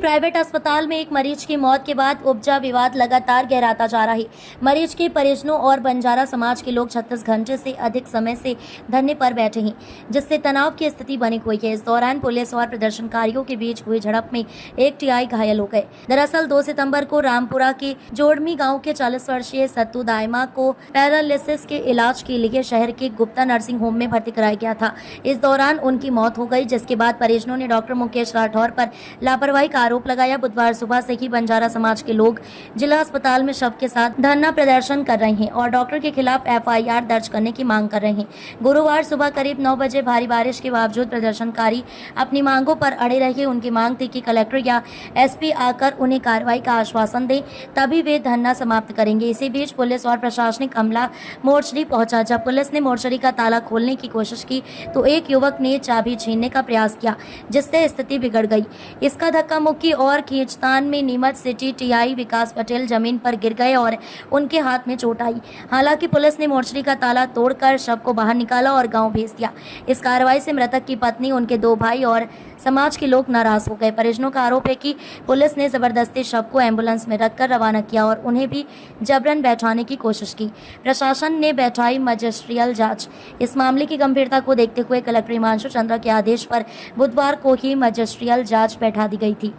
Private अस्पताल में एक मरीज की मौत के बाद उपजा विवाद लगातार गहराता जा रहा है। मरीज के परिजनों और बंजारा समाज के लोग 36 घंटे से अधिक समय से धरने पर बैठे हैं, जिससे तनाव की स्थिति बनी हुई है। इस दौरान पुलिस और प्रदर्शनकारियों के बीच हुई झड़प में एक टीआई घायल हो गए। दरअसल 2 सितंबर को रामपुरा के जोड़मी गाँव के 40 वर्षीय सत्तू दायमा को पैरालिसिस के इलाज के लिए शहर के गुप्ता नर्सिंग होम में भर्ती कराया गया था। इस दौरान उनकी मौत हो गई, जिसके बाद परिजनों ने डॉक्टर मुकेश राठौर पर लापरवाही का आरोप लगाया। बुधवार सुबह से ही बंजारा समाज के लोग जिला अस्पताल में शव के साथ धरना प्रदर्शन कर रहे हैं और डॉक्टर के खिलाफ एफआईआर दर्ज करने की मांग कर रहे हैं। गुरुवार सुबह करीब 9 बजे भारी बारिश के बावजूद प्रदर्शनकारी अपनी मांगों पर अड़े रहे। उनकी मांग थी कि कलेक्टर या एसपी आकर उन्हें कार्रवाई का आश्वासन दे, तभी वे धरना समाप्त करेंगे। इसी बीच पुलिस और प्रशासनिक अमला मोर्चरी पहुंचा। जब पुलिस ने मोर्चरी का ताला खोलने की कोशिश की तो एक युवक ने चाबी छीनने का प्रयास किया, जिससे स्थिति बिगड़ गई। इसका धक्का मुक्की और खींचतान में नीमच सिटी टीआई विकास पटेल जमीन पर गिर गए और उनके हाथ में चोट आई। हालांकि पुलिस ने मोर्चरी का ताला तोड़कर शव को बाहर निकाला और गांव भेज दिया। इस कार्रवाई से मृतक की पत्नी, उनके 2 भाई और समाज के लोग नाराज हो गए। परिजनों का आरोप है कि पुलिस ने जबरदस्ती शव को एम्बुलेंस में रखकर रवाना किया और उन्हें भी जबरन बैठाने की कोशिश की। प्रशासन ने बैठाई मजिस्ट्रियल जांच। इस मामले की गंभीरता को देखते हुए कलेक्टर हिमांशु चंद्रा के आदेश पर बुधवार को ही मजिस्ट्रियल जांच बैठा दी गई थी।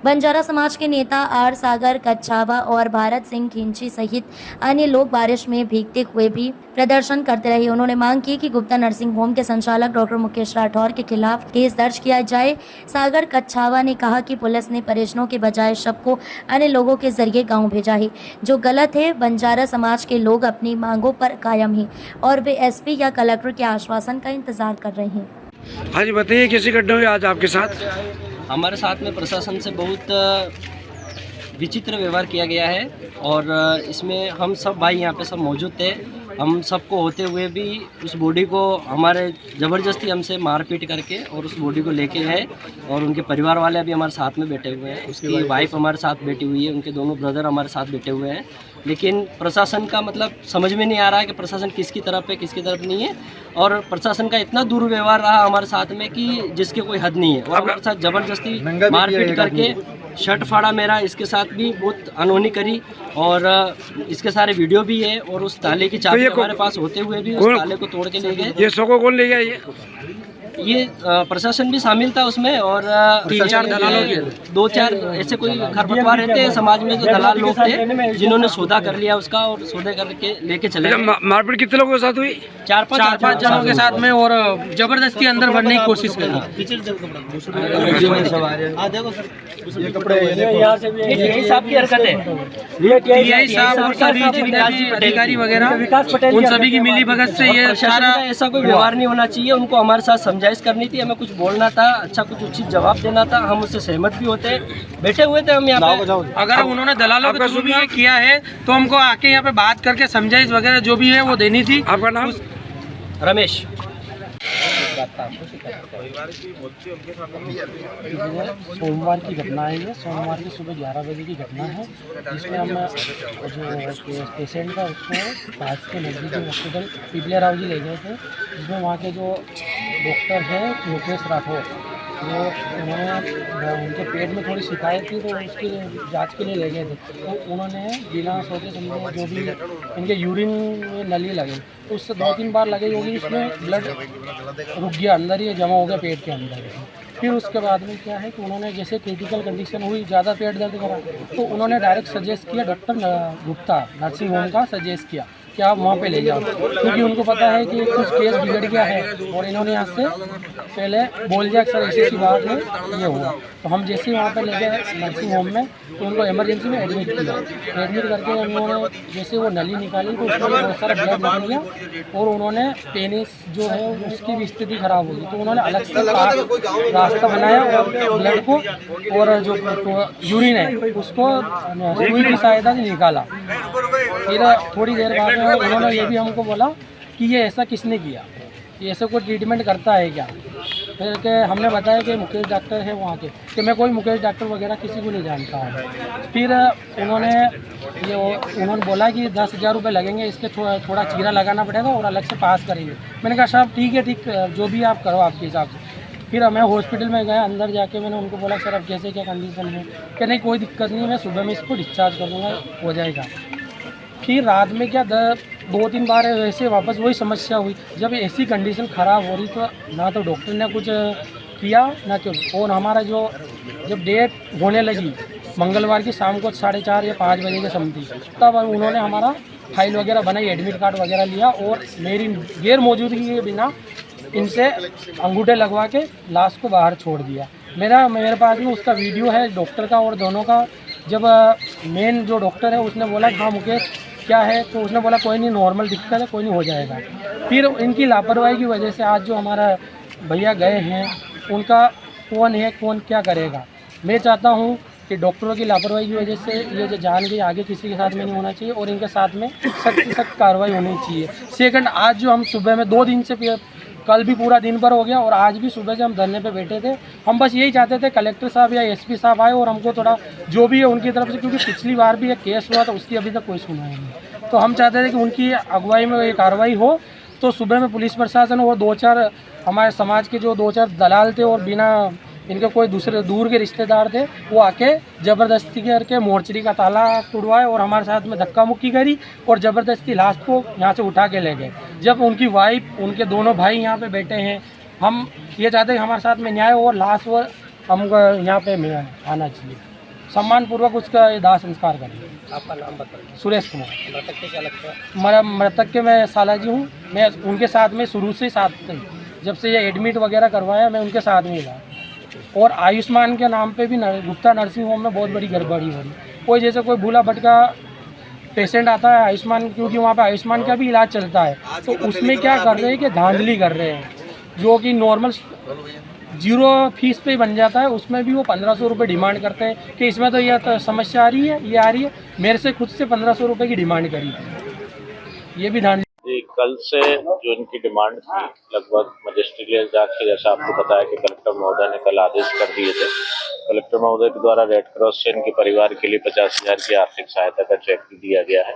बंजारा समाज के नेता आर सागर कच्छावा और भारत सिंह खिंची सहित अन्य लोग बारिश में भीगते हुए भी प्रदर्शन करते रहे। उन्होंने मांग की कि गुप्ता नर्सिंग होम के संचालक डॉक्टर मुकेश राठौर के खिलाफ केस दर्ज किया जाए। सागर कच्छावा ने कहा कि पुलिस ने परिजनों के बजाय शव को अन्य लोगों के जरिए गाँव भेजा है, जो गलत है। बंजारा समाज के लोग अपनी मांगों पर कायम हैं और वे एसपी या कलेक्टर के आश्वासन का इंतजार कर रहे हैं। हाँ जी, बताइए कैसी घटना हुई आज आपके साथ? हमारे साथ में प्रशासन से बहुत विचित्र व्यवहार किया गया है और इसमें हम सब भाई यहाँ पे सब मौजूद थे। हम सबको होते हुए भी उस बॉडी को हमारे ज़बरदस्ती हमसे मारपीट करके और उस बॉडी को लेके गए और उनके परिवार वाले अभी हमारे साथ में बैठे हुए हैं। उसकी वाइफ हमारे साथ बैठी हुई है, उनके दोनों ब्रदर हमारे साथ बैठे हुए हैं। लेकिन प्रशासन का मतलब समझ में नहीं आ रहा है कि प्रशासन किसकी तरफ है, किसकी तरफ नहीं है। और प्रशासन का इतना दुर्व्यवहार रहा हमारे साथ में कि जिसके कोई हद नहीं है। और हमारे साथ ज़बरदस्ती मारपीट करके शर्ट फाड़ा मेरा, इसके साथ भी बहुत अनहोनी करी और इसके सारे वीडियो भी है। और उस ताले की चाबी हमारे पास होते हुए भी उस ताले को तोड़ के ले गए। ये शव कौन ले गया? ये प्रशासन भी शामिल था उसमें और 3-4 दलालों के 2-4 ऐसे कोई खरपतवार रहते हैं समाज में, जो दलाल लोग थे जिन्होंने सौदा कर लिया उसका और सौदे करके लेके चले गए। मारपीट कितने लोगों के साथ हुई? 4-5 जनों के साथ में और जबरदस्ती अंदर बढ़ने की कोशिश करी। साहब की हरकत है, अधिकारी वगैरह उन सभी की मिली भगत से ये सारा ऐसा कोई व्यवहार नहीं होना चाहिए। उनको हमारे साथ समझाइश करनी थी, हमें कुछ बोलना था, अच्छा कुछ उचित जवाब देना था। हम उससे सहमत भी होते, बैठे हुए थे हम यहाँ पे। अगर उन्होंने दलालों के थ्रू भी किया है तो हमको आके यहाँ पे बात करके समझाइश वगैरह जो भी है वो देनी थी। आपका नाम? रमेश। सोमवार की घटना है ये, सोमवार की सुबह 11 बजे की घटना है, जिसमें हम जो पेशेंट था उसको पास के नज़दीकी हॉस्पिटल पीपलिया राव जी ले गए थे, जिसमें वहाँ के जो डॉक्टर हैं मुकेश राठौर, वो उन्होंने उनके पेट में थोड़ी शिकायत थी तो उसकी जांच के लिए ले गए थे। तो उन्होंने बिना सोचे समझे जो भी इनके यूरिन में नली लगे तो उससे 2-3 बार लगे होगी, उसमें ब्लड रुक गया, अंदर ही जमा हो गया पेट के अंदर। फिर उसके बाद में क्या है कि उन्होंने जैसे क्रिटिकल कंडीशन हुई, ज़्यादा पेट दर्द करा तो उन्होंने डायरेक्ट सजेस्ट किया, डॉक्टर गुप्ता नर्सिंग होम का सजेस्ट किया कि आप वहाँ पे ले जाओ, क्योंकि उनको पता है कि कुछ केस बिगड़ गया है और इन्होंने यहाँ से पहले बोल दिया अक्सर ऐसी बात है ये हुआ। तो हम जैसे ही वहाँ पे ले गए नर्सिंग होम में तो उनको इमरजेंसी में एडमिट किया। एडमिट करके उन्होंने जैसे वो नली निकाली तो उसमें बहुत सारा ब्लड निकल गया और उन्होंने पेनिस जो है उसकी भी स्थिति खराब हो गई। तो उन्होंने अलग से रास्ता बनाया और ब्लड को और जो यूरिन है उसको सुई की सहायता से निकाला। फिर थोड़ी देर बाद उन्होंने ये भी हमको बोला कि ये ऐसा किसने किया, ये ऐसा कोई ट्रीटमेंट करता है क्या। फिर के हमने बताया कि मुकेश डॉक्टर है वहाँ के, कि मैं कोई मुकेश डॉक्टर वगैरह किसी को नहीं जानता हूँ। फिर उन्होंने बोला कि 10,000 रुपये लगेंगे, इसके थोड़ा चीरा लगाना पड़ेगा और अलग से पास करेंगे। मैंने कहा साहब ठीक है, ठीक जो भी आप करो आपके हिसाब से। फिर मैं हॉस्पिटल में गया, अंदर जाके मैंने उनको बोला सर अब कैसे क्या कंडीशन है, कि नहीं कोई दिक्कत नहीं है, मैं सुबह में इसको डिस्चार्ज कर दूँगा, हो जाएगा। फिर रात में क्या 2-3 बार वैसे वापस वही समस्या हुई। जब ऐसी कंडीशन ख़राब हो रही तो ना तो डॉक्टर ने कुछ किया ना क्यों। और हमारा जो जब डेट होने लगी मंगलवार की शाम को 4:30 या 5 बजे के समथिंग, तब उन्होंने हमारा फाइल वगैरह बनाई, एडमिट कार्ड वगैरह लिया और मेरी गैर मौजूदगी के बिना इनसे अंगूठे लगवा के लाश को बाहर छोड़ दिया। मेरे पास में उसका वीडियो है डॉक्टर का और दोनों का। जब मेन जो डॉक्टर है उसने बोला हाँ मुकेश क्या है, तो उसने बोला कोई नहीं, नॉर्मल दिक्कत है, कोई नहीं, हो जाएगा। फिर इनकी लापरवाही की वजह से आज जो हमारा भैया गए हैं उनका कौन है कौन क्या करेगा। मैं चाहता हूँ कि डॉक्टरों की लापरवाही की वजह से ये जो जान गई आगे किसी के साथ में नहीं होना चाहिए और इनके साथ में सख्त से सख्त कार्रवाई होनी चाहिए। सेकंड, आज जो हम सुबह में 2 दिन से, कल भी पूरा दिन भर हो गया और आज भी सुबह से हम धरने पे बैठे थे। हम बस यही चाहते थे कलेक्टर साहब या एसपी साहब आए और हमको थोड़ा जो भी है उनकी तरफ से, क्योंकि पिछली बार भी एक केस हुआ था उसकी अभी तक कोई सुनवाई नहीं, तो हम चाहते थे कि उनकी अगुवाई में ये कार्रवाई हो। तो सुबह में पुलिस प्रशासन और 2-4 हमारे समाज के जो 2-4 दलाल थे और बिना इनके कोई दूसरे दूर के रिश्तेदार थे, वो आके ज़बरदस्ती करके मोर्चरी का ताला तोड़वाए और हमारे साथ में धक्का मुक्की करी और ज़बरदस्ती लाश को यहाँ से उठा के ले गए। जब उनकी वाइफ, उनके दोनों भाई यहाँ पे बैठे हैं, हम ये चाहते हैं कि हमारे साथ में न्याय और लाश वो हमको यहाँ पे आना चाहिए, सम्मानपूर्वक उसका दाह संस्कार करें। आपका नाम बताइए। सुरेश कुमार। मृतक के क्या लगता है? मृतक के मैं साला जी हूँ। मैं उनके साथ में शुरू से साथ थे, जब से ये एडमिट वगैरह करवाया मैं उनके साथ में था। और आयुष्मान के नाम पे भी गुप्ता नर्सिंग होम में बहुत बड़ी गड़बड़ी हो रही। कोई जैसे कोई भूला भटका पेशेंट आता है आयुष्मान, क्योंकि वहाँ पे आयुष्मान का भी इलाज चलता है, तो उसमें क्या कर रहे हैं कि धांधली कर रहे हैं, जो कि नॉर्मल 0 फीस पे ही बन जाता है, उसमें भी वो 1500 रुपये डिमांड करते हैं कि इसमें तो यह तो समस्या आ रही है, ये आ रही है। मेरे से खुद से 1500 रुपये की डिमांड करी, ये भी धांधली। कल से जो इनकी डिमांड थी लगभग मजिस्ट्रियल जांच के, जैसा आपको बताया कि कलेक्टर महोदय ने कल आदेश कर दिए थे। कलेक्टर महोदय के द्वारा रेड क्रॉस से इनके परिवार के लिए 50,000 की आर्थिक सहायता का चेक भी दिया गया है।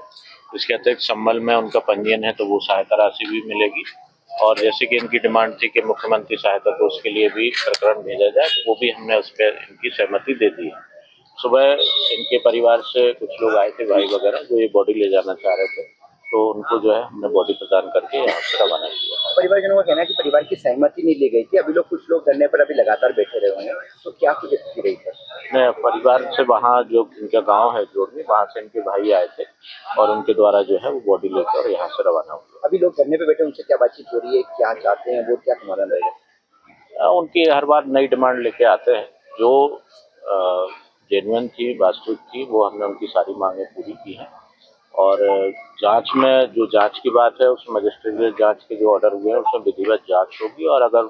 इसके अतिरिक्त संबल में उनका पंजीयन है तो वो सहायता राशि भी मिलेगी। और जैसे कि इनकी डिमांड थी कि मुख्यमंत्री सहायता कोष के लिए भी प्रकरण भेजा जाए, तो वो भी हमने उस पर इनकी सहमति दे दी है। सुबह इनके परिवार से कुछ लोग आए थे, भाई वगैरह, जो ये बॉडी ले जाना चाह रहे थे, तो उनको जो है हमने बॉडी प्रदान करके यहाँ से रवाना किया। परिवारजनों का कहना है कि परिवार की सहमति नहीं ली गई थी। अभी लोग कुछ लोग धरने पर अभी लगातार बैठे रहे हुए हैं, तो क्या कुछ स्थिति रही है? मैं परिवार से वहाँ जो इनका गांव है जोड़नी, वहाँ से इनके भाई आए थे और उनके द्वारा जो है वो बॉडी लेकर यहाँ से रवाना हुआ। अभी लोग धरने पर बैठे, उनसे क्या बातचीत हो रही है, क्या चाहते हैं वो, क्या समाधान रहेगा? उनकी हर बार नई डिमांड लेके आते हैं, जो जेन्युइन थी, वास्तविक थी, वो हमने उनकी सारी मांगें पूरी की हैं। और जांच में जो जांच की बात है, उस मजिस्ट्रियल जांच के जो ऑर्डर हुए हैं उसमें विधिवत जांच होगी और अगर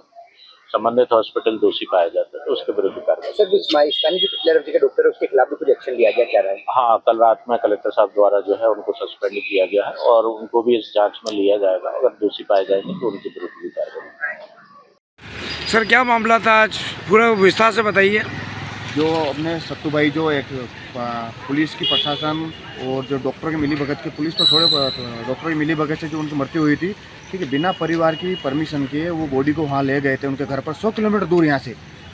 संबंधित हॉस्पिटल दोषी पाया जाता है तो उसके विरुद्ध कार्रवाई। सर, जो स्थानीय जो पिछले के डॉक्टर है उसके खिलाफ भी कुछ एक्शन लिया गया, क्या रहा है? हाँ, कल रात में कलेक्टर साहब द्वारा जो है उनको सस्पेंड किया गया है और उनको भी इस जांच में लिया जाएगा। अगर दोषी पाए जाएंगे तो उनके विरुद्ध भी कार्रवाई। सर क्या मामला था आज, पूरा विस्तार से बताइए। जो अपने सत्तू भाई, जो एक पुलिस की प्रशासन और जो डॉक्टर की मिलीभगत के, पुलिस तो छोड़े, डॉक्टर की मिलीभगत से जो उनकी मृत्यु हुई थी, ठीक है, बिना परिवार की परमिशन के वो बॉडी को वहाँ ले गए थे उनके घर पर 100 किलोमीटर दूर यहाँ से।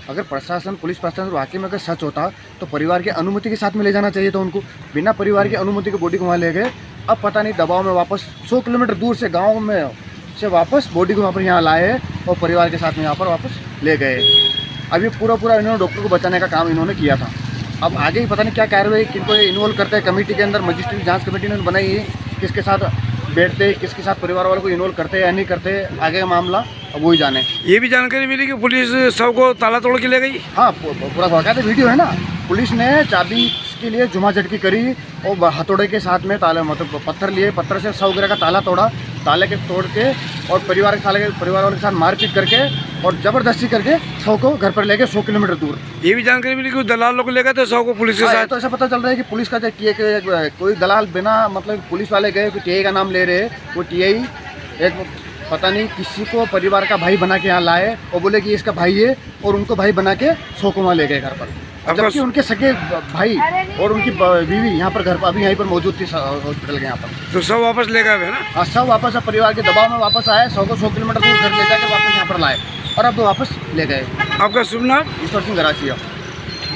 अगर प्रशासन, पुलिस प्रशासन वाकई में अगर सच होता तो परिवार की अनुमति के साथ में ले जाना चाहिए था उनको। बिना परिवार की अनुमति के बॉडी को वहाँ ले गए। अब पता नहीं दबाव में वापस 100 किलोमीटर दूर से गाँव में से वापस बॉडी को वहाँ पर यहाँ लाए और परिवार के साथ में यहाँ पर वापस ले गए। अभी पूरा इन्होंने डॉक्टर को बचाने का काम इन्होंने किया था। अब आगे ही पता नहीं क्या कार्रवाई, किनको इन्वॉल्व करते हैं कमेटी के अंदर, मजिस्ट्रेट जांच कमेटी ने बनाई है, किसके साथ बैठते हैं, किसके साथ परिवार वालों को इन्वॉल्व करते हैं या नहीं करते, आगे का मामला अब वही जाने। ये भी जानकारी मिली कि पुलिस सबको ताला तोड़ के ले गई। हाँ, पूरा बाकायदा वीडियो है ना। पुलिस ने चाबी के लिए जुमा झटकी करी और हथौड़े के साथ में ताला, मतलब पत्थर लिए, पत्थर से 100 का ताला तोड़ा, ताले के तोड़ के और परिवार वालों के साथ मारपीट करके और ज़बरदस्ती करके 100 को घर पर ले गए 100 किलोमीटर दूर। ये भी जानकारी मिली कि दलाल लोग ले गए थे 100 को पुलिस के साथ। तो ऐसा पता चल रहा है कि पुलिस का कोई दलाल बिना, मतलब पुलिस वाले गए, कोई टीआई का नाम ले रहे, वो टीआई एक पता नहीं किसी को परिवार का भाई बना के यहाँ लाए और बोले कि इसका भाई है और उनको भाई बना के 100 को वहाँ ले गए घर पर। आपका जबकि उनके सगे भाई और उनकी बीवी यहाँ पर घर पर अभी यहीं पर मौजूद थी हॉस्पिटल के यहाँ पर। तो सब वापस ले गए है ना? हाँ, सब वापस अब परिवार के दबाव में वापस आए, 100 किलोमीटर दूर घर ले जाकर वापस यहाँ पर लाए और अब वापस ले गए। आपका शुभ नाम? ईश्वर सिंह गरासिया।